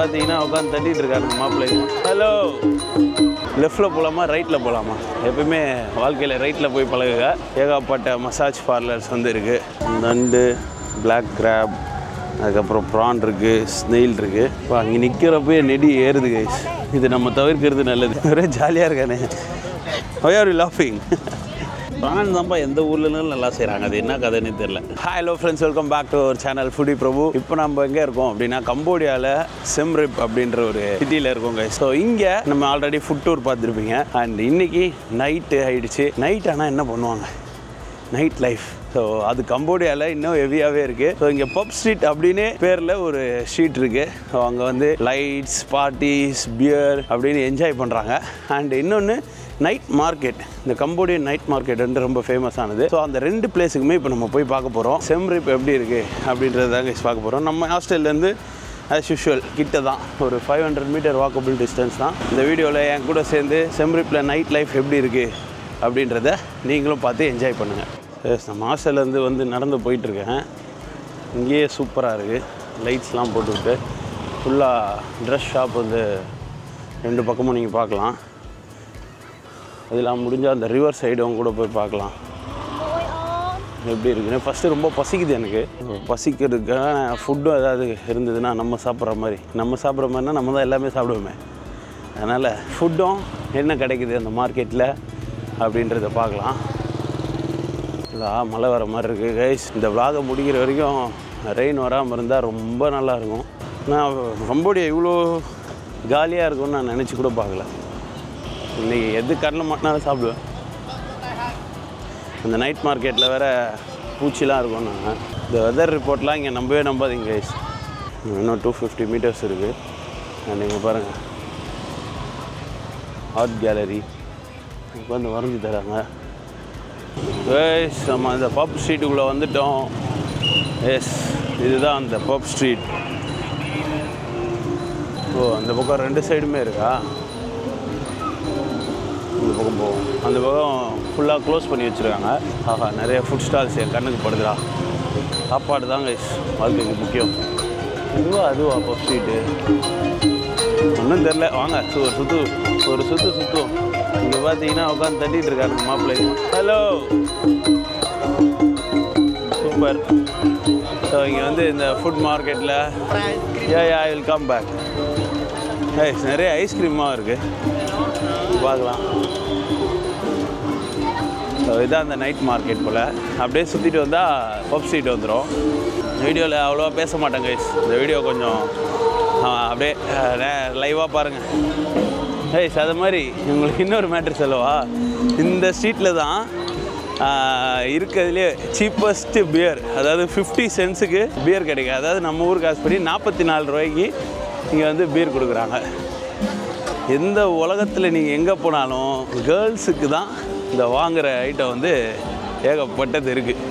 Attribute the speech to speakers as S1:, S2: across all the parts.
S1: பார்த்தீங்கன்னா உட்காந்து தட்டிகிட்டு இருக்காங்க மாப்பிள்ளைங்க. ஹலோ, லெஃப்டில் போகலாமா ரைட்டில் போகலாமா? எப்பவுமே வாழ்க்கையில் ரைட்டில் போய் பழகுங்க. ஏகப்பட்ட மசாஜ் பார்லர்ஸ் வந்து இருக்குது. நண்டு, பிளாக் கிராப், அதுக்கப்புறம் ப்ரான் இருக்குது, ஸ்னெயில் இருக்குது. இப்போ அங்கே நிற்கிறப்ப நெடி ஏறுது கைஸ். இது நம்ம தவிர்க்கிறது நல்லது. ஒரே ஜாலியாக இருக்கானே. Why are you laughing? Prawn தான்ப்பா எந்த ஊர்லனாலும் நல்லா செய்கிறாங்க. அது என்ன கதைன்னு தெரியல. Hello friends, welcome back to our channel foodie Prabhu. இப்போ நம்ம எங்கே இருக்கோம் அப்படின்னா கம்போடியாவில் சிம் ரிப் அப்படின்ற ஒரு சிட்டியில் இருக்கோம் கைஸ். ஸோ இங்கே நம்ம ஆல்ரெடி ஃபுட் டூர் பார்த்துருப்பீங்க. அண்ட் இன்னைக்கு நைட்டு ஆகிடுச்சு. நைட் ஆனால் என்ன பண்ணுவாங்க? Night life. ஸோ அது கம்போடியாவில் இன்னும் ஹெவியாகவே இருக்குது. ஸோ இங்கே பப் ஸ்ட்ரீட் அப்படின்னு பேரில் ஒரு ஸ்ட்ரீட் இருக்குது. ஸோ அங்கே வந்து லைட்ஸ், பார்ட்டிஸ், பியர் அப்படின்னு என்ஜாய் பண்ணுறாங்க. அண்ட் இன்னொன்று நைட் மார்க்கெட். இந்த கம்போடியன் நைட் மார்க்கெட் வந்து ரொம்ப ஃபேமஸானது. ஸோ அந்த ரெண்டு பிளேஸுக்குமே இப்போ நம்ம போய் பார்க்க போகிறோம். சிம் ரிப் எப்படி இருக்குது அப்படின்றது தாங்க பார்க்க போகிறோம். நம்ம ஹாஸ்டல்லேருந்து ஆஸ் யூஷுவல் கிட்ட தான், ஒரு 500 மீட்டர் வாக்கபிள் டிஸ்டன்ஸ் தான். இந்த வீடியோவில் என் கூட சேர்ந்து சிம் ரிப்பில் நைட் லைஃப் எப்படி இருக்குது அப்படின்றத நீங்களும் பார்த்து என்ஜாய் பண்ணுங்கள். நம்ம ஹாஸ்டல்லேருந்து வந்து நடந்து போயிட்டுருக்கேன். இங்கேயே சூப்பராக இருக்குது. லைட்ஸ்லாம் போட்டுவிட்டு ஃபுல்லாக ட்ரெஸ் ஷாப் வந்து ரெண்டு பக்கமும் நீங்கள் பார்க்கலாம். அதெல்லாம் முடிஞ்சால் அந்த ரிவர் சைடும் கூட போய் பார்க்கலாம் எப்படி இருக்குன்னு. ஃபஸ்ட்டு ரொம்ப பசிக்குது எனக்கு. பசிக்கிறதுக்கான ஃபுட்டும் ஏதாவது இருந்ததுன்னா நம்ம சாப்பிட்ற மாதிரினா நம்ம தான் எல்லாமே சாப்பிடுவோமே. அதனால் ஃபுட்டும் என்ன கிடைக்குது அந்த மார்க்கெட்டில் அப்படின்றத பார்க்கலாம். மழை வர மாதிரி இருக்குது கைஸ். இந்த விலாகை முடிக்கிற வரைக்கும் ரெயின் வராமல் இருந்தால் ரொம்ப நல்லாயிருக்கும். நான் ரொம்படியா இவ்வளோ காலியாக இருக்கும்னு நான் நினச்சி கூட பார்க்கல. இன்றைக்கி எது கடலை மாட்டினாலும் சாப்பிடுவேன். அந்த நைட் மார்க்கெட்டில் வேறு பூச்சிலாம் இருக்கும். நாங்கள் இந்த வெதர் ரிப்போர்ட்லாம் இங்கே நம்பாதீங்க கைஸ். இன்னும் 250 மீட்டர்ஸ் இருக்குது. நீங்கள் பாருங்கள், ஆர்ட் கேலரி இப்போ வந்து வரைஞ்சி தராங்க. எஸ், நம்ம அந்த பப் ஸ்ட்ரீட்டுக்குள்ளே வந்துட்டோம். எஸ், இதுதான் அந்த பப் ஸ்ட்ரீட். ஓ, அந்த பக்கம் ரெண்டு சைடுமே இருக்கா? இந்த பக்கம் போவோம். அந்த பக்கம் ஃபுல்லாக க்ளோஸ் பண்ணி வச்சுருக்காங்க. ஆஹா, நிறைய ஃபுட் ஸ்டால்ஸ் என் கண்ணுக்கு படுதுடா. சாப்பாடு தாங்க வாழ்க்கைக்கு முக்கியம். அதுவா பப் ஸ்ட்ரீட்டு? ஒன்றும் தெரில. வாங்க ஒரு சுற்று சுற்றுவோம். இங்கே பார்த்தீங்கன்னா உட்காந்து தட்டிகிட்டு இருக்காங்க மாப்பிள்ளைங்க. Hello, super. ஸோ இங்கே வந்து இந்த ஃபுட் மார்க்கெட்டில் ஐ வில் கம் பேக். நிறைய ஐஸ்கிரீமாக இருக்குது, பார்க்கலாம். ஸோ இதுதான் அந்த நைட் மார்க்கெட் போல். அப்படியே சுற்றிட்டு வந்தால் பப் ஸ்ட்ரீட் வந்துடும். வீடியோவில் அவ்வளோவா பேச மாட்டேங்க கைஸ். இந்த வீடியோ கொஞ்சம் அப்படியே லைவாக பாருங்கள். அது மாதிரி உங்களுக்கு இன்னொரு மேட்ரு சொல்லவா? இந்த ஸ்ட்ரீட்டில் தான் இருக்கிறதுலே சீப்பஸ்ட்டு பியர், அதாவது 50 சென்ட்ஸுக்கு பியர் கிடைக்கும். அதாவது நம்ம ஊர் காசு படி 44 ரூபாய்க்கு இங்கே வந்து பியர் கொடுக்குறாங்க. எந்த உலகத்தில் நீங்கள் எங்கே போனாலும் கேர்ள்ஸுக்கு தான் இந்த வாங்குகிற ஐட்டம் வந்து ஏகப்பட்டது இருக்குது.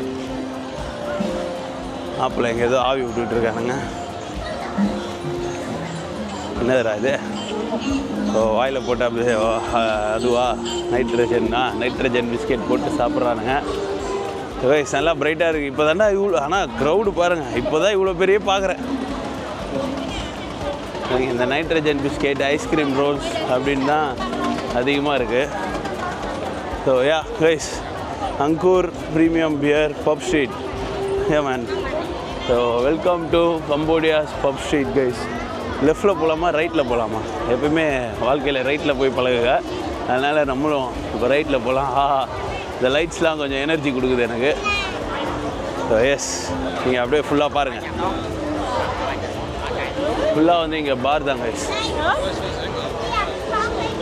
S1: மாப்பிள்ளை எங்கே ஏதோ ஆவி விட்டுட்ருக்கானுங்க. என்னதுடா இது? ஸோ வாயில் போட்டு அப்படியே அதுவா நைட்ரஜன் பிஸ்கெட் போட்டு சாப்பிட்றானுங்க. வயசு நல்லா பிரைட்டாக இருக்குது. இப்போ தாண்டா இவ்வளோ, ஆனால் க்ரௌடு பாருங்கள். இப்போ தான் இவ்வளோ பெரிய பார்க்குறேன். இந்த நைட்ரஜன் பிஸ்கெட், ஐஸ்கிரீம் ரோல்ஸ் அப்படின்னு தான் அதிகமாக இருக்குது. So guys, Angkor premium beer pub street. Man, so welcome to Cambodia's pub street guys. லெஃப்டில் போகலாமா ரைட்டில் போகலாமா? எப்பவுமே வாழ்க்கையில் ரைட்டில் போய் பழகுங்க. அதனால் நம்மளும் இப்போ ரைட்டில் போகலாம். இந்த லைட்ஸ்லாம் கொஞ்சம் எனர்ஜி கொடுக்குது எனக்கு. ஸோ எஸ், நீங்கள் அப்படியே ஃபுல்லாக பாருங்கள். ஃபுல்லாக வந்து இங்கே பார் தாங்க கைஸ்.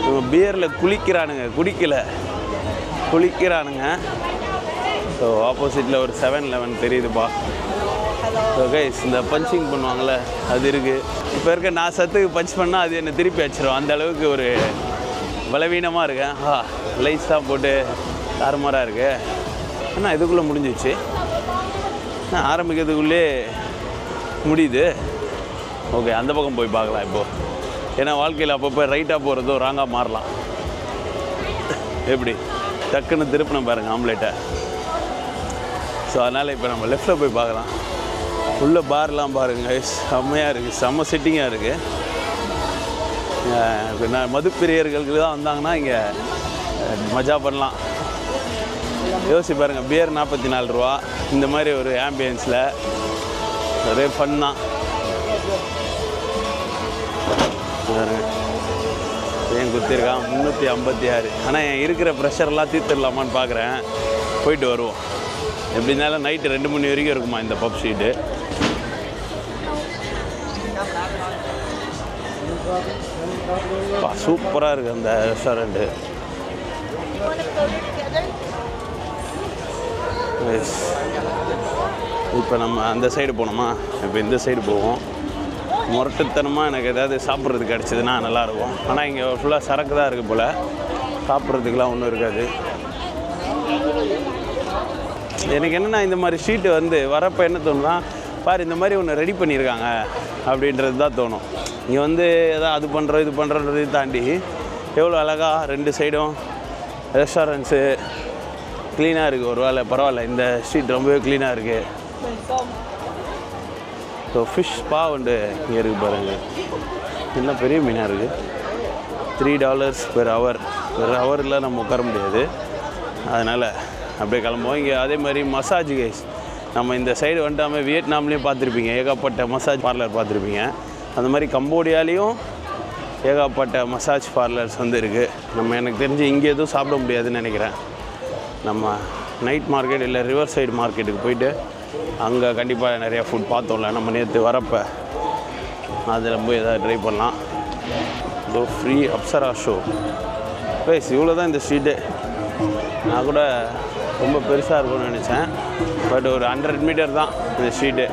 S1: இவங்க பியரில் குளிக்கிறானுங்க. ஸோ ஆப்போசிட்டில் ஒரு 7-Eleven தெரியுதுப்பா. ஸோ கைஸ், இந்த பஞ்சிங் பண்ணுவாங்கள்ல அது இருக்குது. இப்போ இருக்க நான் சத்துக்கு பஞ்ச் பண்ணால் அது என்னை திருப்பி வச்சிடும். அந்த அளவுக்கு ஒரு பலவீனமாக இருக்கேன். லைட்ஸ் தான் போட்டு தாறுமாறாக இருக்குது. ஆனால் இதுக்குள்ளே முடிஞ்சிச்சு. ஆரம்பிக்கிறதுக்குள்ளே முடியுது. ஓகே, அந்த பக்கம் போய் பார்க்கலாம் இப்போது. ஏன்னா வாழ்க்கையில் அப்பப்போ ரைட்டாக போகிறதும் ராங்காக மாறலாம். எப்படி டக்குன்னு திருப்பின பாருங்கள் ஆம்லேட்டை. ஸோ அதனால் இப்போ நம்ம லெஃப்ட்டில் போய் பார்க்கலாம். உள்ள பார்லாம் பாருங்கள், செம்மையாக இருக்குது, செம்ம செட்டிங்காக இருக்குது. மதுப்பிரியர்களுக்கு தான் வந்தாங்கன்னா இங்கே மஜா பண்ணலாம். யோசிச்சு பாருங்கள், பியர் 44 ரூபா. இந்த மாதிரி ஒரு ஆம்பியன்ஸில் ஒரே ஃபன் தான். ஏன் குத்திருக்கான் 356. ஆனால் என் இருக்கிற ப்ரெஷர்லாம் தீர்த்துடலாமான்னு பார்க்குறேன். போயிட்டு வருவோம். எப்படி இருந்தாலும் நைட்டு 2 மணி வரைக்கும் இருக்குமா இந்த பப் ஸ்ட்ரீட்டு. சூப்பராக இருக்குது அந்த ரெஸ்டாரண்ட்டு. இப்போ நம்ம அந்த சைடு போனோமா, இப்போ இந்த சைடு போவோம். முரட்டுத்தனமாக எனக்கு ஏதாவது சாப்பிட்றதுக்கு கிடச்சிதுன்னா நல்லாயிருக்கும். ஆனால் இங்கே ஃபுல்லாக சரக்கு தான் இருக்குது போல், சாப்பிட்றதுக்கெலாம் ஒன்றும் இருக்காது. எனக்கு என்னென்னா இந்த மாதிரி ஸ்ட்ரீட்டு வந்து வரப்போ என்ன தோணுன்னா, பாரு இந்த மாதிரி ஒன்று ரெடி பண்ணியிருக்காங்க அப்படின்றது தான் தோணும். இங்கே வந்து எதாவது அது பண்ணுறோம் இது பண்ணுறோன்றதை தாண்டி எவ்வளோ அழகாக 2 சைடும் ரெஸ்டாரண்ட்ஸு க்ளீனாக இருக்குது. ஒரு வேளை பரவாயில்ல, இந்த ஸ்ட்ரீட் ரொம்பவே க்ளீனாக இருக்குது. ஸோ ஃபிஷ் ஸ்பா வந்து இங்கே இருக்குது பாருங்கள். இன்னும் பெரிய மீனாக இருக்குது. $3 பெர் ஹவர். பெர் ஹவரில் நம்ம உட்கார முடியாது, அதனால் அப்படியே கிளம்புவோம். இங்கே அதே மாதிரி மசாஜ் கைஸ், நம்ம இந்த சைடு வந்துட்டாமல் வியட்நாம்லேயும் பார்த்துருப்பீங்க, ஏகப்பட்ட மசாஜ் பார்லர் பார்த்துருப்பீங்க. அந்த மாதிரி கம்போடியாலேயும் ஏகப்பட்ட மசாஜ் பார்லர்ஸ் வந்து இருக்குது. நம்ம எனக்கு தெரிஞ்சு இங்கே எதுவும் சாப்பிட முடியாதுன்னு நினைக்கிறேன். நம்ம நைட் மார்க்கெட் இல்லை ரிவர் சைடு மார்க்கெட்டுக்கு போயிட்டு அங்கே கண்டிப்பாக நிறையா ஃபுட் பார்த்தோம்ல நம்ம நேற்று வரப்போ, அதில் போய் எதாவது ட்ரை பண்ணலாம். இதோ ஃப்ரீ அப்சரா ஷோ ப்ரைஸ். இவ்வளோ தான் இந்த ஸ்ட்ரீட்டு. நான் கூட ரொம்ப பெருசாக இருக்கும்னு நினச்சேன். பட் ஒரு 100 மீட்டர் தான் இந்த ஸ்ட்ரீட்டு.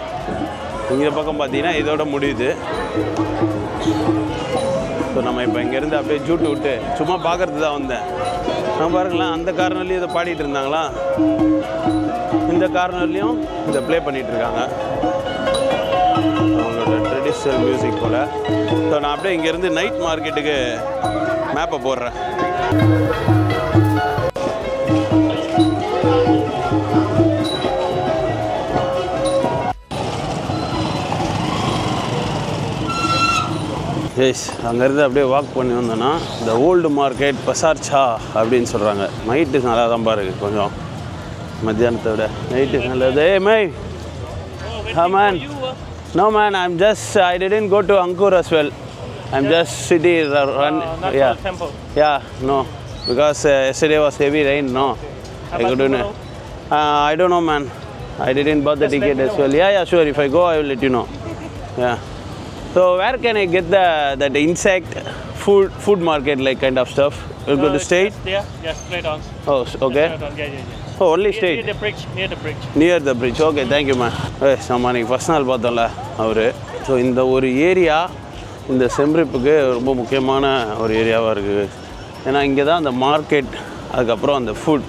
S1: இந்த பக்கம் பார்த்தீங்கன்னா இதோட முடியுது. ஸோ நம்ம இப்போ இங்கேருந்து அப்படியே ஜூட்டு விட்டு சும்மா பார்க்குறது தான் வந்தேன். நான் பாருங்களேன், அந்த கார்னர்லேயும் இதை பாடிட்டு இருந்தாங்களா, இந்த கார்னர்லேயும் இதை ப்ளே பண்ணிகிட்ருக்காங்க. அவங்களோட ட்ரெடிஷ்னல் மியூசிக் போல். ஸோ நான் அப்படியே இங்கேருந்து நைட் மார்க்கெட்டுக்கு மேப்பை போடுறேன். எஸ், அங்கேருந்து அப்படியே வாக் பண்ணி வந்தோன்னா இந்த ஓல்டு மார்க்கெட் பசார்ச்சா அப்படின்னு சொல்கிறாங்க. நைட்டு நல்லா தான் பாருங்க, கொஞ்சம் மத்தியானத்தை விட நைட்டு நல்லது. Hey my man, no man, I didn't go to Angkor as well. I'm just city run. Yeah, no, because yesterday was heavy rain. No, I couldn't. I don't know, man. I didn't bought the ticket as well. Yeah, sure. If I go, I will let you know. Yeah. So where can I get that insect food market like kind of stuff? We'll go to straight.
S2: Yeah, straight on.
S1: Oh, okay.
S2: Yeah.
S1: Oh, only straight.
S2: Near the bridge.
S1: Near the bridge. Okay, thank you, man. நம்ம அன்றைக்கி first நாள் பார்த்தோம்ல அவர். So இந்த ஒரு area இந்த செம்ரிப்புக்கு ரொம்ப முக்கியமான ஒரு ஏரியாவாக இருக்குது. ஏன்னா இங்கே தான் அந்த மார்க்கெட், அதுக்கப்புறம் அந்த ஃபுட்,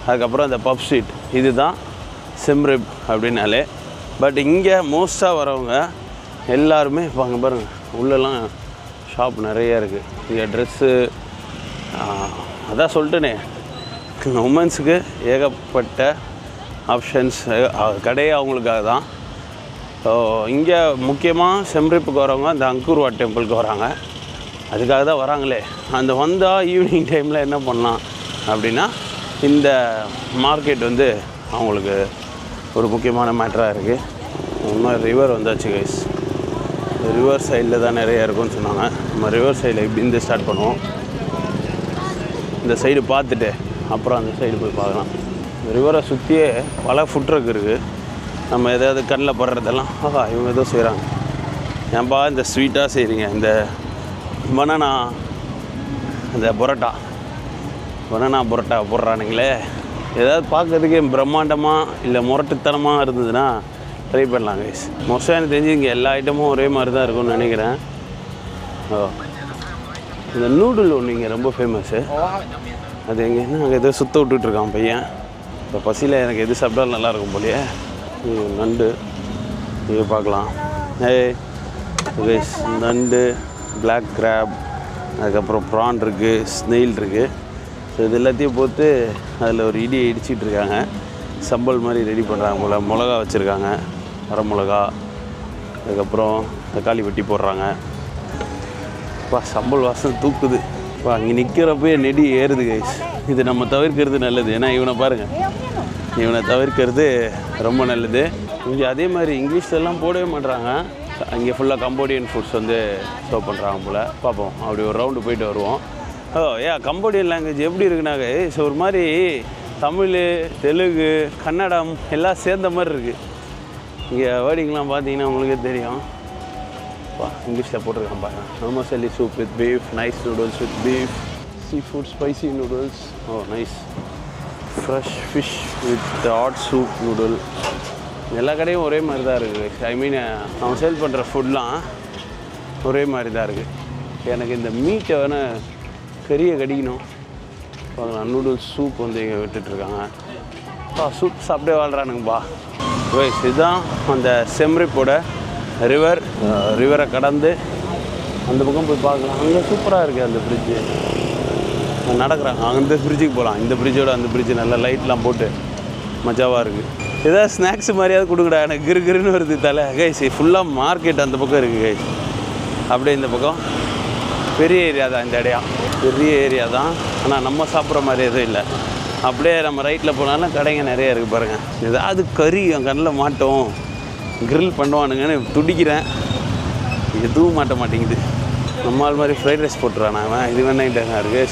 S1: அதுக்கப்புறம் அந்த பப் ஸ்ட்ரீட், இது தான் செம்ரிப் அப்படின்னாலே. பட் இங்கே மோஸ்ட்டாக வரவங்க எல்லாருமே இப்போ அங்கே பாருங்கள், உள்ளெல்லாம் ஷாப் நிறைய இருக்குது. இங்கே ட்ரெஸ்ஸு, அதான் சொல்லிட்டேனே, உமன்ஸுக்கு ஏகப்பட்ட ஆப்ஷன்ஸ் கடையே அவங்களுக்காக தான். ஸோ இங்கே முக்கியமாக செம்ரிப்புக்கு வரவங்க அந்த அங்கூர்வாட் டெம்பிளுக்கு வராங்க, அதுக்காக தான் வராங்களே. அந்த வந்தால் ஈவினிங் டைமில் என்ன பண்ணலாம் அப்படின்னா, இந்த மார்க்கெட் வந்து அவங்களுக்கு ஒரு முக்கியமான மேட்டராக இருக்குது. இன்னும் ரிவர் வந்தாச்சு கைஸ். ரிவர் சைடில் தான் நிறையா இருக்கும்னு சொன்னாங்க. நம்ம ரிவர் சைடில் இப்படி ஸ்டார்ட் பண்ணுவோம். இந்த சைடு பார்த்துட்டு அப்புறம் அந்த சைடு போய் பார்க்கலாம். ரிவரை சுற்றியே பல ஃபுட் ட்ரக் இருக்குது. நம்ம எதாவது கண்ணில் படுறதெல்லாம் இவங்க ஏதோ செய்கிறாங்க. ஏன்பா இந்த ஸ்வீட்டாக செய்கிறீங்க, இந்த பனானா, இந்த பரோட்டா போடுறானுங்களே, ஏதாவது பார்க்கறதுக்கே பிரம்மாண்டமாக இல்லை முரட்டுத்தனமாக இருந்ததுன்னா ட்ரை பண்ணலாம் கைஸ். மோஸ்ட்டாக எனக்கு தெரிஞ்சு இங்கே எல்லா ஐட்டமும் ஒரே மாதிரி தான் இருக்கும்னு நினைக்கிறேன். இந்த நூடுல் ஒன்று இங்கே ரொம்ப ஃபேமஸ்ஸு. அது எங்கன்னா அங்கே எதோ சுற்ற விட்டுட்ருக்கான் பையன். இப்போ பசியில் எனக்கு எது சாப்பிட்டாலும் நல்லாயிருக்கும் போலையே. நண்டு இங்கே பார்க்கலாம். கைஸ், நண்டு, பிளாக் கிராப், அதுக்கப்புறம் ப்ரான் இருக்குது, ஸ்னெயில் இருக்குது. ஸோ இது எல்லாத்தையும் போட்டு அதில் ஒரு இடிச்சிட்ருக்காங்க. சம்பல் மாதிரி ரெடி பண்ணுறாங்க போல். மிளகா வச்சுருக்காங்க, வர மிளகா, அதுக்கப்புறம் தக்காளி வெட்டி போடுறாங்க. சம்பல் வாசம் தூக்குது. அங்கே நிற்கிறப்பே நெடி ஏறுது கைஸ். இது நம்ம தவிர்க்கிறது நல்லது. ஏன்னா இவனை பாருங்கள், இவனை தவிர்க்கிறது ரொம்ப நல்லது. இங்கே அதே மாதிரி இங்கிலீஷ்லாம் போடவே மாட்டுறாங்க. அங்கே ஃபுல்லாக கம்போடியன் ஃபுட்ஸ் வந்து சர்வ் பண்ணுறாங்க போல். பார்ப்போம், அப்படி ஒரு ரவுண்டு போயிட்டு வருவோம். கம்போடியன் லாங்குவேஜ் எப்படி இருக்குன்னா கைஸ், ஒரு மாதிரி தமிழ், தெலுங்கு, கன்னடம் எல்லாம் சேர்ந்த மாதிரி இருக்குது. இங்கே வேர்டிங்லாம் பார்த்தீங்கன்னா உங்களுக்கே தெரியும். இங்கிலீஷில் போட்டிருக்கான் பாருங்க. Normally soup with beef, nice noodles with beef, sea food spicy noodles, nice fresh fish with hot soup noodle. எல்லா கடையும் ஒரே மாதிரி தான் இருக்குது. ஐ மீன் அவன் சேல் பண்ணுற ஃபுட்லாம் ஒரே மாதிரி தான் இருக்குது. எனக்கு இந்த மீட்டை வேணால் கறியை கடிக்கணும். பார்க்கலாம், நூடுல்ஸ் சூப் வந்து இங்கே விட்டுட்ருக்காங்க. சூப் சாப்பிட்டே வாழ்கிறானுங்கப்பா. இதுதான் அந்த செம்ரிப்போட ரிவரை கடந்து அந்த பக்கம் போய் பார்க்கலாம். அங்கே சூப்பராக இருக்குது அந்த பிரிட்ஜு. நடக்கிறாங்க, அந்த பிரிட்ஜுக்கு போகலாம். இந்த பிரிட்ஜோட அந்த பிரிட்ஜு நல்லா லைட்லாம் போட்டு மஜாவாக இருக்குது. ஏதாவது ஸ்நாக்ஸ் மாதிரியாவது கொடுக்குடா, எனக்கு கிருன்னு வருது தலை. கைஸ் ஃபுல்லாக மார்க்கெட் அந்த பக்கம் இருக்குது கைஸ். அப்படியே இந்த பக்கம் பெரிய ஏரியா தான். இந்த இடம் பெரிய ஏரியா தான், ஆனால் நம்ம சாப்பிட்ற மாதிரி எதுவும் இல்லை. அப்படியே நம்ம ரைட்டில் போனாலும் கடைங்க நிறைய இருக்குது பாருங்கள். ஏதாவது கறி என் கண்ணில் மாட்டோம், கிரில் பண்ணுவானுங்கன்னு துடிக்கிறேன். எதுவும் மாட்ட மாட்டேங்குது. நம்மால் மாதிரி ஃப்ரைட் ரைஸ் போட்டுறான். அவன் இது வேணாங்க இருக்குது.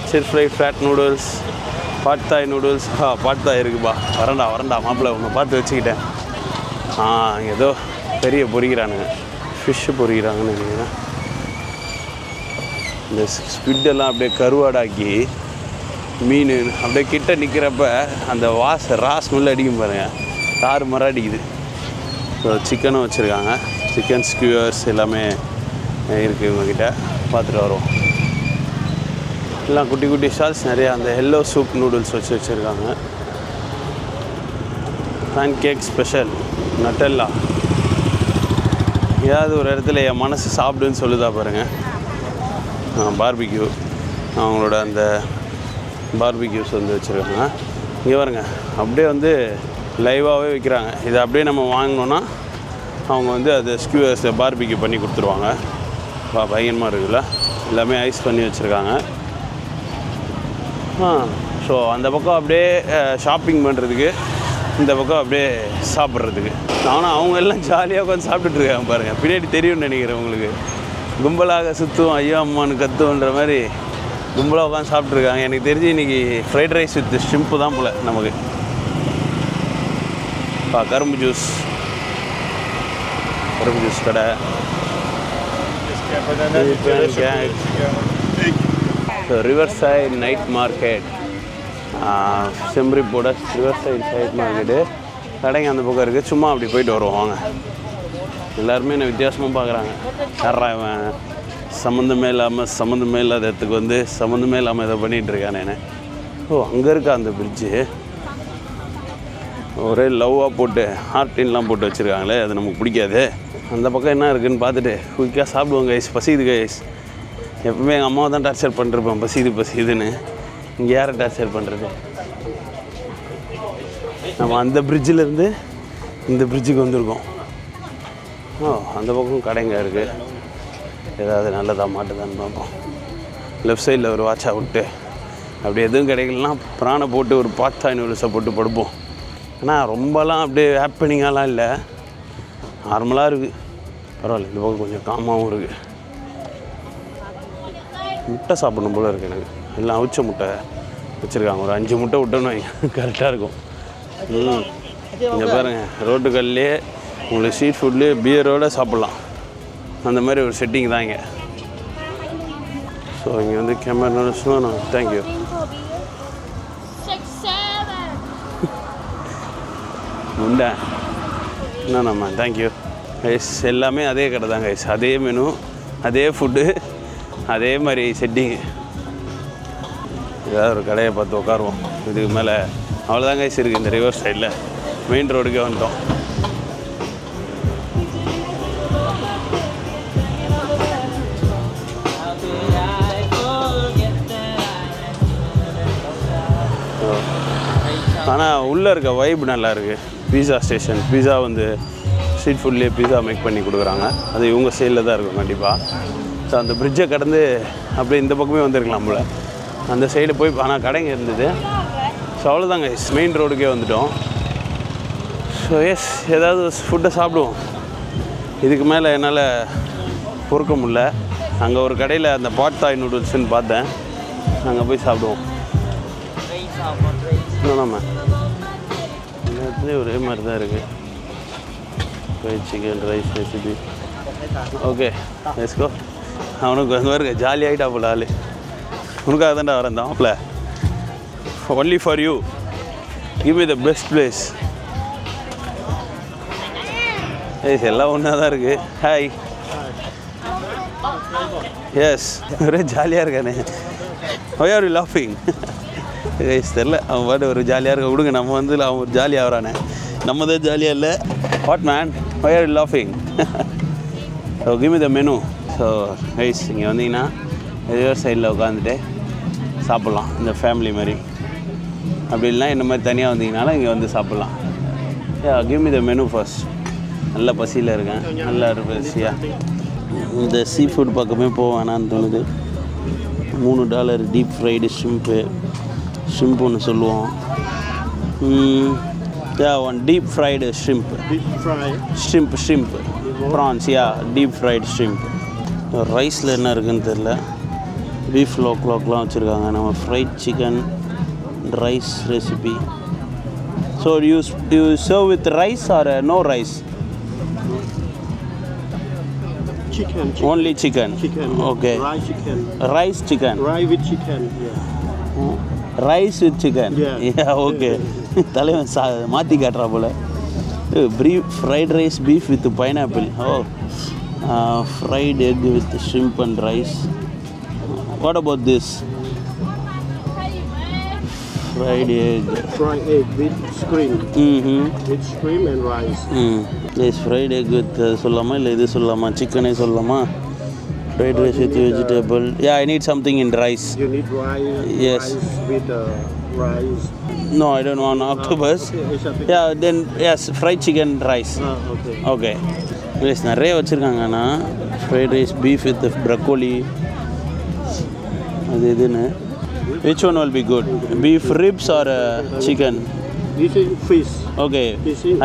S1: Stir fry flat noodles, pad thai noodles. Pad thai இருக்குப்பா. வரண்டா மாப்பிள்ளை ஒன்று பார்த்து வச்சுக்கிட்டேன். ஏதோ பெரிய பொரிக்கிறானுங்க, ஃபிஷ்ஷு பொரிக்கிறாங்கன்னு நினைக்கிறேன். இந்த ஸ்குவிட்டெல்லாம் அப்படியே கருவாடாக்கி மீன் அப்படியே கிட்ட நிற்கிறப்ப அந்த ரா ஸ்மெல் அடிக்கும் பாருங்கள். தாறு மரம் அடிக்குது. சிக்கனும் வச்சுருக்காங்க. சிக்கன் ஸ்கியூவர்ஸ் எல்லாமே இருக்குது இவங்ககிட்ட. பார்த்துட்டு வருவோம். எல்லாம் குட்டி குட்டி ஸ்டால்ஸ் நிறையா. அந்த எல்லோ சூப் நூடுல்ஸ் வச்சுருக்காங்க. Pancake special, Nutella. ஏதாவது ஒரு இடத்துல என் மனசு சாப்பிடுன்னு சொல்லுதா பாருங்கள். பார்பிக்யூ, அவங்களோட அந்த பார்பிக்யூஸ் வந்து வச்சுருக்காங்க. இங்கே பாருங்க, அப்படியே வந்து லைவாகவே விற்கிறாங்க. இதை அப்படியே நம்ம வாங்கினோன்னா அவங்க வந்து அது ஸ்கியூவர்ஸ் பார்பிக்யூ பண்ணி கொடுத்துருவாங்க. பயங்கரமாக இருக்குல்ல. எல்லாமே ஐஸ் பண்ணி வச்சுருக்காங்க. ஸோ அந்த பக்கம் அப்படியே ஷாப்பிங் பண்ணுறதுக்கு, இந்த பக்கம் அப்படியே சாப்பிட்றதுக்கு. ஆனால் அவங்க எல்லாம் ஜாலியாக உட்காந்து சாப்பிட்டுட்ருக்காங்க பாருங்கள். பின்னாடி தெரியும்னு நினைக்கிறேன் உங்களுக்கு. கும்பலாக சுற்றும் ஐயோ அம்மானு கத்துன்ற மாதிரி கும்பலாக உட்காந்து சாப்பிட்ருக்காங்க. எனக்கு தெரிஞ்சு இன்றைக்கி ஃப்ரைட் ரைஸ் வித் ஷ்ரிம்ப்பு தான் போல் நமக்கு. கரும்பு ஜூஸ் கடை. ரிவர் சைட் நைட் மார்க்கெட், செம்ரிப்போட ரிவர் சைட் மார்க்கெட்டு. கடைங்க அந்த பக்கம் இருக்குது. சும்மா அப்படி போயிட்டு வருவோம் வாங்க. எல்லாருமே என்ன வித்தியாசமாக பார்க்குறாங்க. யாரா இவன் சம்மந்தமே இல்லாத இடத்துக்கு வந்து சம்மந்தமே இல்லாமல் இதை பண்ணிகிட்ருக்கானே. அங்கே இருக்கா அந்த பிரிட்ஜு. ஒரே லவ்வாக போட்டு ஹார்டின்லாம் போட்டு வச்சுருக்காங்களே, அது நமக்கு பிடிக்காது. அந்த பக்கம் என்ன இருக்குதுன்னு பார்த்துட்டு குயிக்காக சாப்பிடுவோம் கைஸ். பசிக்குது கைஸ். எப்பவுமே எங்கள் அம்மாவை தான் டார்ச்சர் பண்ணிருப்பேன், பசிதுன்னு. இங்கே யாரை டார்ச்சர் பண்ணுறது? நம்ம அந்த பிரிட்ஜிலேருந்து இந்த பிரிட்ஜுக்கு வந்திருக்கோம். அந்த பக்கம் கடைங்க இருக்குது. ஏதாவது நல்லதாக மாட்டுதான்னு பார்ப்போம். லெஃப்ட் சைடில் ஒரு வாட்சா விட்டு அப்படி எதுவும் கிடைக்கலன்னா பிராணை போட்டு ஒரு பாட்தாய் நூடுல்ஸை போட்டு படுப்போம். ஆனால் ரொம்பலாம் அப்படியே ஹேப்பனிங்காலாம் இல்லை, நார்மலாக இருக்குது. பரவாயில்ல. இந்த பக்கம் கொஞ்சம் காமாகவும் இருக்குது. முட்டை சாப்பிடணும் போல் இருக்குது எனக்கு. எல்லாம் அவிச்ச முட்டை வச்சுருக்காங்க. ஒரு 5 முட்டை விட்டோன்னு கரெக்டாக இருக்கும். இங்கே பாருங்கள், ரோட்டுக்கல்லே உங்களுக்கு ஸ்ட்ரீட் ஃபுட்லேயே பியரோடு சாப்பிட்லாம். அந்த மாதிரி ஒரு செட்டிங் தான் இங்கே. ஸோ இங்கே வந்து கேமரா நோட்ஸ்லாம் நான் தேங்க்யூ. உண்டா என்னம்மா தேங்க்யூ கைஸ். எல்லாமே அதே கடை தான் கைஸ். அதே மெனு, அதே ஃபுட்டு, அதே மாதிரி செட்டிங்கு. ஏதாவது ஒரு கடையை பார்த்து உட்காருவோம். இதுக்கு மேலே அவ்வளோதான் கைஸ் இருக்குது. இந்த ரிவர் சைடில் மெயின் ரோடுக்கே வந்துட்டோம். ஆனால் உள்ளே இருக்க வைப் நல்லா இருக்குது. பீஸா ஸ்டேஷன், பீஸா வந்து ஸ்ட்ரீட் ஃபுட்லேயே பீஸா மேக் பண்ணி கொடுக்குறாங்க. அது இவங்க சைடில் தான் இருக்கும் கண்டிப்பாக. ஸோ அந்த பிரிட்ஜை கடந்து அப்படியே இந்த பக்கமே வந்துருக்கலாம் போல். அந்த சைடு போய் ஆனால் கடைங்க இருந்தது. ஸோ அவ்வளோதாங்க, மெயின் ரோடுக்கே வந்துவிட்டோம். ஸோ எஸ், ஏதாவது ஃபுட்டை சாப்பிடுவோம். இதுக்கு மேலே என்னால் பொறுக்க முடியல. அங்கே ஒரு கடையில் அந்த பாட் தாய் நூடுல்ஸ்ன்னு பார்த்தேன், அங்கே போய் சாப்பிடுவோம். நம்ம இந்த இடத்துலேயே ஒரே மாதிரி தான் இருக்குது. Fried chicken rice recipe. Okay let's go. அவனுக்கு அங்கே இருக்க ஜாலி ஆகிட்டா போல ஆள். உனக்காக தான்டா வரேன் தான்ல. Only for you, give me the best place. ஏஸ் எல்லாம் ஒன்றா தான் இருக்குது. ஹாய். எஸ், ஒரே ஜாலியாக இருக்கானே. Why are you laughing? ஏஸ் தெரில, அவன் பாட்டு ஒரு ஜாலியாக இருக்க விடுங்க. நம்ம வந்து அவன் ஒரு ஜாலியாக வரானே, நம்ம தான் ஜாலியாக இல்லை. What man, why are you laughing? So give me the menu. So guys, இங்கே வந்தீங்கன்னா ரிவர் சைடில் உட்காந்துட்டு சாப்பிட்லாம், இந்த ஃபேமிலி மாதிரி. அப்படி இல்லைனா இந்த மாதிரி தனியாக வந்தீங்கனாலும் இங்கே வந்து சாப்பிட்லாம். கிவ் மீ த மெனு ஃபர்ஸ்ட். நல்ல பசியில் இருக்கேன், நல்லா பசியாக. இந்த சீ ஃபுட் பக்கமே போவேனான்னு தோணுது. $3 டீப் ஃப்ரைடு ஷ்ரிம்ப்பு. ஷ்ரிம்ப் ஒன்று சொல்லுவோம். One deep fried shrimp. Shrimp prawns. Deep fried shrimp. ரைஸில் என்ன இருக்குதுன்னு தெரில. பீஃப் லோக்லாம் வச்சுருக்காங்க. நம்ம fried chicken rice recipe. So you serve with rice or no rice?
S3: Chicken.
S1: Only chicken. Okay.
S3: Rice chicken.
S1: Rice chicken.
S3: Rice with chicken. Yeah.
S1: Rice with chicken.
S3: Yeah.
S1: Okay. தலைவன் மாற்றி காட்டுறா போல. Fried rice beef with pineapple. Fried egg with shrimp and rice. What about this? Fried egg.
S3: Fried egg with shrimp. With shrimp and rice.
S1: Yes, fried egg with சொல்லலாமா இல்லை இது சொல்லலாமா? சிக்கனே சொல்லலாமா? Fried rice with vegetable. Yeah, I need something in rice.
S3: You need rice.
S1: Yes.
S3: Rice with rice.
S1: No, I don't want octopus.
S3: Okay.
S1: Yeah, then yes, fried chicken rice.
S3: Okay.
S1: Okay. Yes, நிறைய வச்சுருக்காங்கண்ணா. Fried rice beef with broccoli. அது எதுன்னு? Which one will be good? Beef ribs or chicken?
S3: This is fish.
S1: Okay.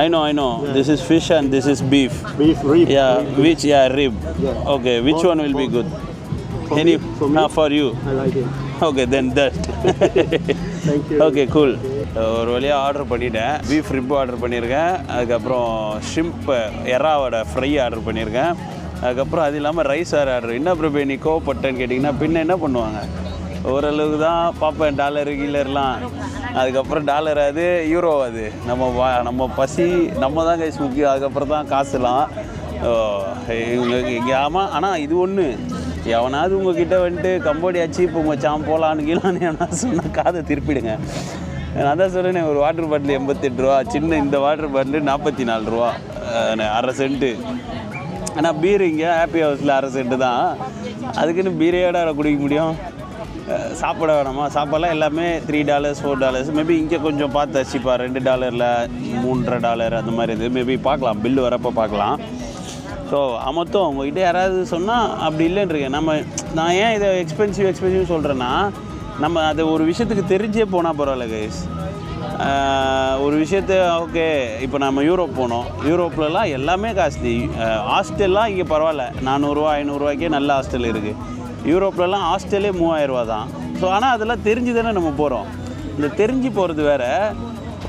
S1: I know. Yeah. This is fish and this is beef.
S3: Beef rib.
S1: Yeah, which rib.
S3: Yeah.
S1: Okay, which one will be good?
S3: For me?
S1: For you.
S3: I like it.
S1: Okay, then that.
S3: Thank you.
S1: Okay, cool. ஒரு வழியாக order பண்ணிட்டேன். Beef rib order பண்ணியிருக்கேன். அதுக்கப்புறம் shrimp எறாவோட fry order பண்ணியிருக்கேன். அதுக்கப்புறம் அது இல்லாமல் rice order. என்ன ப்ரிப்பே நீ கோவப்பட்டேன்னு கேட்டிங்கன்னா பின்ன என்ன பண்ணுவாங்க? ஓரளவுக்கு தான் பார்ப்பேன், டாலரு கீழர்லாம். அதுக்கப்புறம் டாலர் அது யூரோ அது. நம்ம பசி நம்ம தான் கைஸ் முக்கியம். அதுக்கப்புறம் தான் காசுலாம் இவங்க இங்கே. ஆமாம், ஆனால் இது ஒன்று, எவனாவது உங்ககிட்ட வந்துட்டு கம்போடியா சீப் மச்சான் போகலான்னு கீழான்னு எவனா சொன்னால் காதை திருப்பிடுங்க. நான் தான் சொல்கிறேன், ஒரு வாட்டர் பாட்டில் 88 ரூபா, சின்ன இந்த வாட்டர் பாட்டில் 44 ரூபா, ½ சென்ட்டு. ஆனால் பீர் இங்கே ஹாப்பி ஹவுஸில் ½ சென்ட்டு தான். அதுக்குன்னு பீரையோட குடிக்க முடியும்? சாப்பிட வேணாமா? சாப்பாடெலாம் எல்லாமே $3 $4. மேபி இங்கே கொஞ்சம் பார்த்து அச்சிப்பா, $2 $3.5 அந்த மாதிரி இது. மேபி பார்க்கலாம், பில்லு வரப்போ பார்க்கலாம். ஸோ மொத்தம் உங்கள்கிட்ட யாராவது சொன்னால் அப்படி இல்லைன்றீங்க. நான் ஏன் இதை எக்ஸ்பென்சிவ் சொல்கிறேன்னா, நம்ம அதை ஒரு விஷயத்துக்கு தெரிஞ்சே போனால் பரவாயில்ல கைஸ். ஒரு விஷயத்த ஓகே, இப்போ நம்ம யூரோப் போனோம். யூரோப்லலாம் எல்லாமே காஸ்ட்லி. ஹாஸ்டல்லாம் இங்கே பரவாயில்ல, 400 500 ரூபாய்க்கே நல்ல ஹாஸ்டல் இருக்குது. யூரோப்லலாம் ஹாஸ்டலே 3000 ரூபா தான். ஸோ ஆனால் அதெல்லாம் தெரிஞ்சு தானே நம்ம போகிறோம். இந்த தெரிஞ்சு போகிறது வேறு,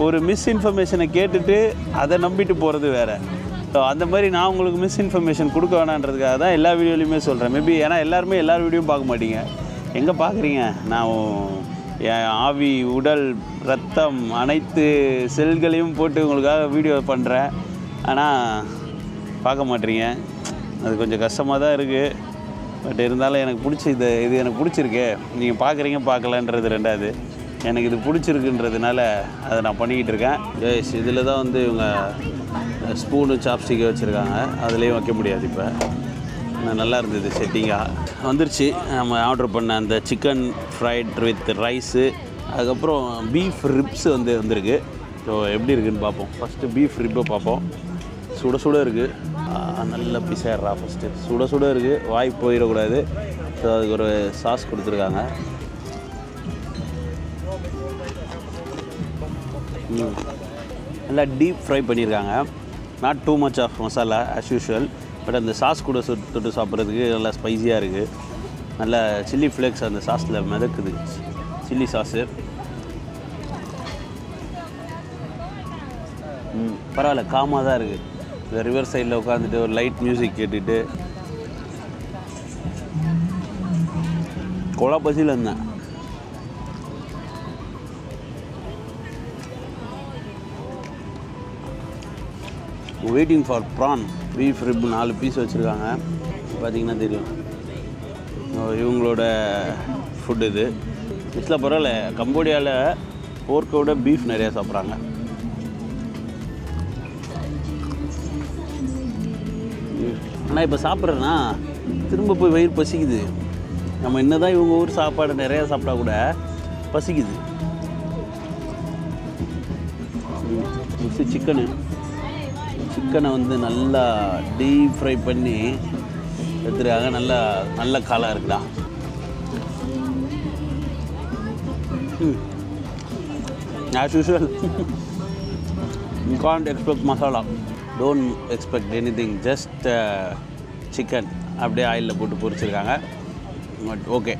S1: ஒரு மிஸ்இன்ஃபர்மேஷனை கேட்டுட்டு அதை நம்பிட்டு போகிறது வேறு. ஸோ அந்த மாதிரி நான் உங்களுக்கு மிஸ்இன்ஃபர்மேஷன் கொடுக்க வேணான்றதுக்காக தான் எல்லா வீடியோலையுமே சொல்கிறேன். மேபி ஏன்னா எல்லாருமே எல்லார் வீடியோவும் பார்க்க மாட்டீங்க. எங்கே பார்க்குறீங்க? நான் என் ஆவி, உடல், ரத்தம் அனைத்து செல்களையும் போட்டு உங்களுக்காக வீடியோ பண்ணுறேன். ஆனால் பார்க்க மாட்டீங்க. அது கொஞ்சம் கஷ்டமாக தான் இருக்குது. பட் இருந்தாலும் எனக்கு பிடிச்சி இது எனக்கு பிடிச்சிருக்கு. நீங்கள் பார்க்குறீங்க பார்க்கலன்றது ரெண்டாவது, எனக்கு இது பிடிச்சிருக்குன்றதுனால அதை நான் பண்ணிக்கிட்டு இருக்கேன். எஸ், இதில் தான் வந்து இவங்க ஸ்பூனு சாப்ஸ்டிக்கை வச்சுருக்காங்க. அதுலேயும் வைக்க முடியாது. இப்போ நல்லா இருந்தது, செட்டிங்காக வந்துருச்சு. நம்ம ஆர்டர் பண்ண அந்த சிக்கன் ஃப்ரைட் வித் ரைஸு, அதுக்கப்புறம் பீஃப் ரிப்ஸ் வந்திருக்கு. ஸோ எப்படி இருக்குதுன்னு பார்ப்போம். ஃபஸ்ட்டு பீஃப் ரிப்பை பார்ப்போம். சுட இருக்குது. நல்ல பிசைடுறா ஃபஸ்ட்டு. சுட சுட இருக்குது, வாய் போயிடக்கூடாது. ஸோ அதுக்கு ஒரு சாஸ் கொடுத்துருக்காங்க. நல்லா டீப் ஃப்ரை பண்ணியிருக்காங்க. Not too much of masala as usual. But அந்த சாஸ் கூட தொட்டு சாப்பிட்றதுக்கு நல்லா ஸ்பைஸியாக இருக்குது. நல்லா சில்லி ஃப்ளேக்ஸ் அந்த சாஸில் மிதக்குது, சில்லி சாஸு. பரவாயில்ல, காமாக தான் இருக்குது. இந்த ரிவர் சைடில் உட்காந்துட்டு ஒரு லைட் மியூசிக் கேட்டுட்டு கொலா பசியில் இருந்தேன். Waiting for prawn. Beef rib 4 piece வச்சுருக்காங்க. பார்த்திங்கன்னா தெரியும் இவங்களோட ஃபுட் இது. இதில் பரவாயில்ல, கம்போடியாவில் போர்க்கை விட பீஃப் நிறையா சாப்பிட்றாங்க. ஆனால் இப்போ சாப்பிட்றேன்னா திரும்ப போய் வயிறு பசிக்குது. நம்ம என்ன தான் இவங்க ஊர் சாப்பாடு நிறையா சாப்பிட்டா கூட பசிக்குது. சிக்கனை வந்து நல்லா டீப் ஃப்ரை பண்ணி எடுத்துருக்காங்க. நல்ல காலாக இருக்குடா. As usual you can't expect masala. Don't expect any thing. Just chicken அப்படியே ஆயிலில் போட்டு பொரிச்சிருக்காங்க. But okay.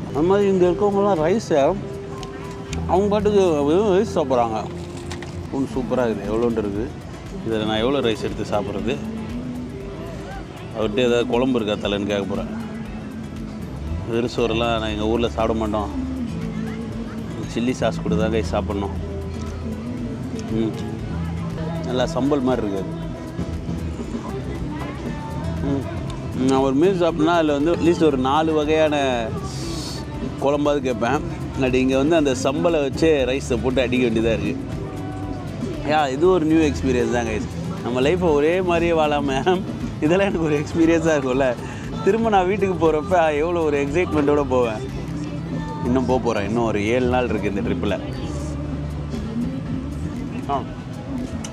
S1: அந்த மாதிரி இங்கே இருக்கவங்களாம் ரைஸை அவங்க பாட்டுக்கு ரைஸ் சாப்பிட்றாங்க. ஒன்று சூப்பராக இருக்குது. எவ்வளோன்ட்டு இருக்குது இதில். நான் எவ்வளோ ரைஸ் எடுத்து சாப்பிட்றது? அவர்கிட்ட ஏதாவது குழம்பு இருக்கா தலைன்னு கேட்க போகிறேன். வெறும் சோறுலாம் நான் எங்கள் ஊரில் சாப்பிட மாட்டோம். சில்லி சாஸ் கூட தான் கைஸ் சாப்பிட்ணும். நல்லா சம்பல் மாதிரி இருக்காது. நான் ஒரு மீல் சாப்பிட்னா அதில் வந்து அட்லீஸ்ட் ஒரு 4 வகையான குழம்பாவது கேட்பேன். பட் இங்கே வந்து அந்த சம்பலை வச்சே ரைஸை போட்டு அடிக்க வேண்டியதாக இருக்குது. இது ஒரு நியூ எக்ஸ்பீரியன்ஸ் தான் கைஸ். நம்ம லைஃப்பை ஒரே மாதிரியே வாழாமல் இதெல்லாம் எனக்கு ஒரு எக்ஸ்பீரியன்ஸாக இருக்கும்ல. திரும்ப நான் வீட்டுக்கு போகிறப்ப எவ்வளோ ஒரு எக்ஸைட்மெண்ட்டோடு போவேன். இன்னும் போகிறேன். இன்னும் ஒரு 7 நாள் இருக்குது இந்த ட்ரிப்பில்.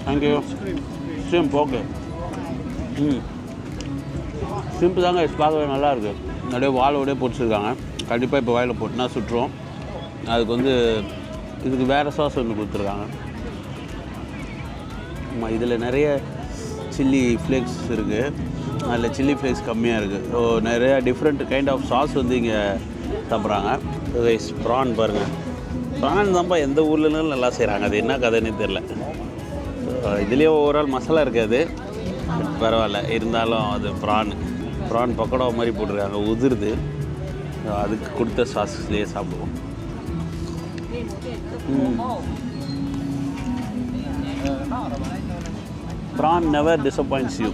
S1: தேங்க்யூ. Stream okay. ஸ்ட்ரீம்ப்பு தாங்க பார்க்கவே நல்லாயிருக்கு. நிறைய வாழோடய பொரிச்சிருக்காங்க. கண்டிப்பாக இப்போ வாயில் போட்டுனா சுட்டுரும். அதுக்கு வந்து இதுக்கு வேறு சாஸ் ஒன்று கொடுத்துருக்காங்க. ஆமாம், இதில் நிறைய சில்லி ஃப்ளேக்ஸ் இருக்குது. அதில் சில்லி ஃப்ளேக்ஸ் கம்மியாக இருக்குது. ஸோ நிறைய டிஃப்ரெண்ட் கைண்ட் ஆஃப் சாஸ் வந்து இங்கே சாப்பிட்றாங்க. ரைஸ் ப்ரான் பாருங்கள். ப்ரான் தான்ப்பா எந்த ஊர்லனாலும் நல்லா செய்கிறாங்க. அது என்ன கதைன்னு தெரில. இதுலேயே ஓவரால் மசாலா இருக்காது. பரவாயில்ல, இருந்தாலும் அது ப்ரான் பக்கோடா மாதிரி போட்டிருக்காங்க. உதிருது. அதுக்கு கொடுத்த சாஸ்லேயே சாப்பிடுவோம். Prawn never disappoints you.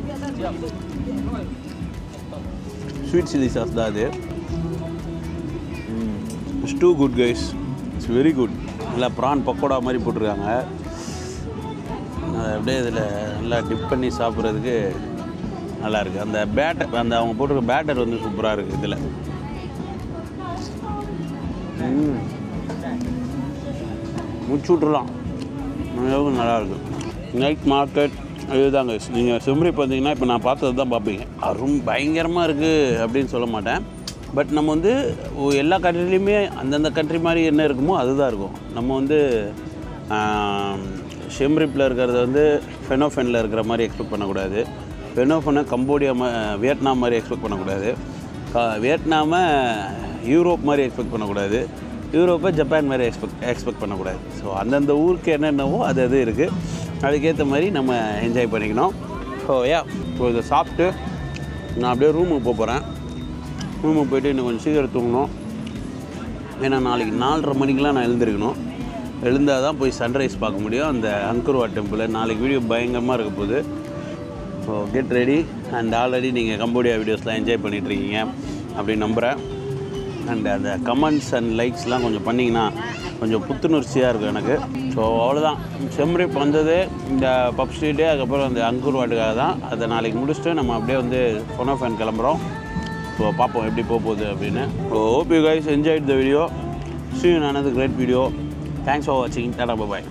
S1: Sweet chilli sauce தான் அது. It's too good guys. It's very good. நல்லா ப்ரான் பக்கோடா மாதிரி போட்டிருக்காங்க. அதை அப்படியே இதில் நல்லா டிப் பண்ணி சாப்பிட்றதுக்கு நல்லாயிருக்கு. அந்த பேட்டர், அந்த அவங்க போட்டிருக்க பேட்டர் வந்து சூப்பராக இருக்குது இதில். முடிச்சு விட்றலாம். நல்லாயிருக்கு. நைட் மார்க்கெட் இதுதாங்க. நீங்கள் சிம்ரிப் பார்த்தீங்கன்னா இப்போ நான் பார்த்தது தான் பார்ப்பீங்க. பயங்கரமாக இருக்குது அப்படின்னு சொல்ல மாட்டேன். பட் நம்ம வந்து எல்லா கண்ட்ரிலையுமே அந்தந்த கண்ட்ரி மாதிரி என்ன இருக்குமோ அதுதான் இருக்கும். நம்ம வந்து சிம்ரிப்பில் இருக்கிறத வந்து ஃபெனோஃபெனில் இருக்கிற மாதிரி எக்ஸ்பெக்ட் பண்ணக்கூடாது. ஃபெனோஃபெனை கம்போடியா வியட்நாம் மாதிரி எக்ஸ்பெக்ட் பண்ணக்கூடாது. வியட்நாமை யூரோப் மாதிரி எக்ஸ்பெக்ட் பண்ணக்கூடாது. யூரோப்பை ஜப்பான் மாதிரி எக்ஸ்பெக்ட் பண்ணக்கூடாது. ஸோ அந்தந்த ஊருக்கு என்னென்னவோ அது இருக்குது. அதுக்கேற்ற மாதிரி நம்ம என்ஜாய் பண்ணிக்கணும். ஸோ ஸோ இதை சாப்பிட்டு நான் அப்படியே ரூமுக்கு போகிறேன். ரூமுக்கு போய்ட்டு இன்னும் கொஞ்சம் சீக்கிரம் தூங்கணும். ஏன்னா நாளைக்கு 4:30 மணிக்கெலாம் நான் எழுந்திருக்கணும். எழுந்தால் தான் போய் சன்ரைஸ் பார்க்க முடியும் அந்த அங்கர்வாட் டெம்பிளில். நாளைக்கு வீடியோ பயங்கரமாக இருக்க போகுது. So get ready. And already நீங்கள் கம்போடியா வீடியோஸ்லாம் என்ஜாய் பண்ணிகிட்ருக்கீங்க அப்படின்னு நம்புகிறேன். அண்ட் அந்த கமெண்ட்ஸ் அண்ட் லைக்ஸ்லாம் கொஞ்சம் பண்ணிங்கன்னா கொஞ்சம் புத்துணர்ச்சியாக இருக்கும் எனக்கு. ஸோ அவ்வளோதான். சிம்ரிப் வந்தது இந்த பப் ஸ்ட்ரீட்டு, அதுக்கப்புறம் அந்த அங்கர்வாட்டுக்காக தான். அதை நாளைக்கு முடிச்சுட்டு நம்ம அப்படியே வந்து ஃபெனோஃபென் கிளம்புறோம். ஸோ பார்ப்போம் எப்படி போகுது அப்படின்னு. So hope you guys enjoyed the video. See you in another great video. Thanks for watching. Tata, bye bye.